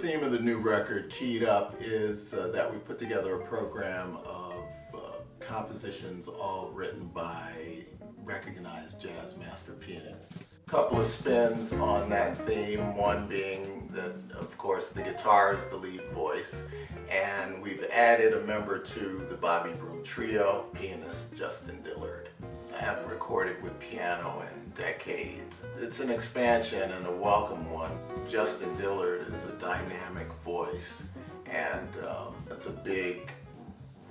theme of the new record, Keyed Up, is that we put together a program of compositions all written by recognized jazz master pianists. A couple of spins on that theme, one being that, of course, the guitar is the lead voice, and we've added a member to the Bobby Broom trio, pianist Justin Dillard. I haven't recorded with piano in decades. It's an expansion and a welcome one. Justin Dillard is a dynamic voice, and it's a big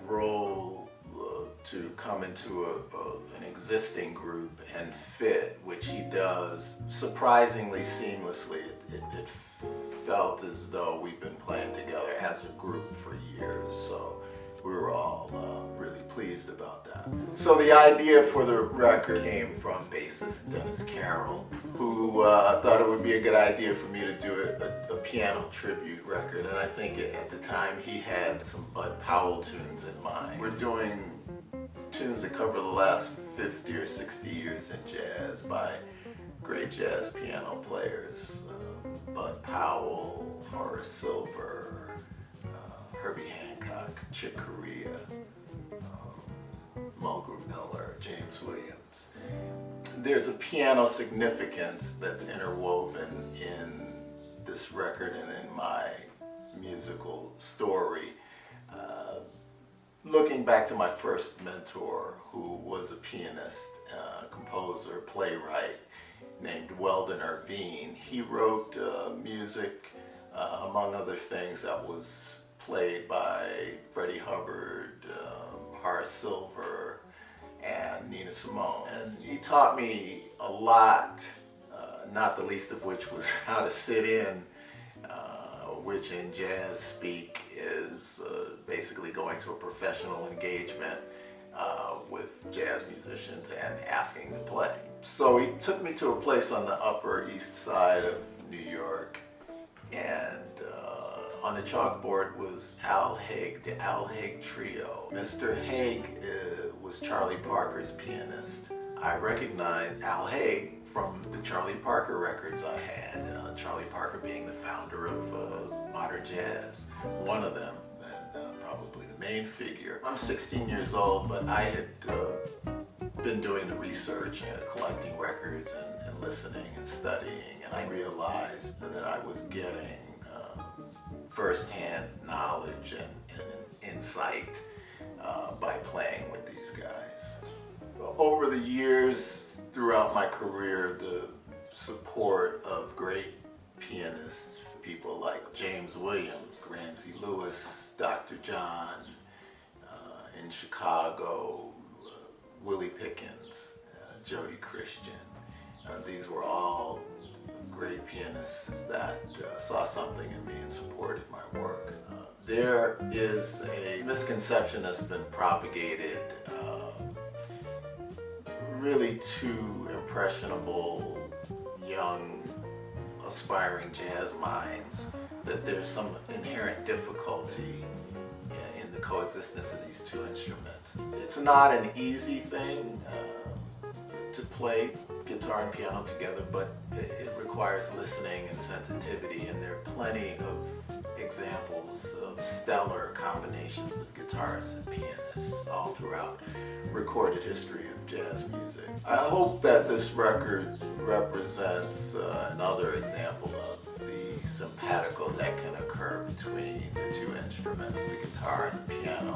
role to come into an existing group and fit, which he does surprisingly seamlessly. It felt as though we've been playing together as a group for years, so we were all really pleased about that. So the idea for the record came from bassist Dennis Carroll, who thought it would be a good idea for me to do a piano tribute record, and I think at the time he had some Bud Powell tunes in mind. We're doing tunes that cover the last 50 or 60 years in jazz by great jazz piano players. Bud Powell, Horace Silver, Herbie Hancock, Chick Corea, Mulgrew Miller, James Williams. There's a piano significance that's interwoven in this record and in my musical story. Looking back to my first mentor, who was a pianist, composer, playwright, named Weldon Irvine, he wrote music, among other things, that was played by Freddie Hubbard, Horace Silver, and Nina Simone. And he taught me a lot, not the least of which was how to sit in, which in jazz speak is basically going to a professional engagement with jazz musicians and asking to play. So he took me to a place on the Upper East Side of New York, and on the chalkboard was Al Haig, the Al Haig Trio. Mr. Haig was Charlie Parker's pianist. I recognized Al Haig from the Charlie Parker records I had, Charlie Parker being the founder of modern jazz, one of them, and probably the main figure. I'm 16 years old, but I had been doing the research and collecting records and listening and studying, and I realized that I was getting firsthand knowledge and insight by playing with these guys. Over the years, throughout my career, the support of great pianists, people like James Williams, Ramsey Lewis, Dr. John, in Chicago, Willie Pickens, Jody Christian. These were all great pianists that saw something in me and supported my work. There is a misconception that's been propagated, really to impressionable young aspiring jazz minds, that there's some inherent difficulty in the coexistence of these two instruments. It's not an easy thing to play guitar and piano together, but it requires listening and sensitivity, and there are plenty of examples of stellar combinations of guitarists and pianists all throughout recorded history of jazz music. I hope that this record represents another example of the simpatico that can occur between the two instruments, the guitar and the piano.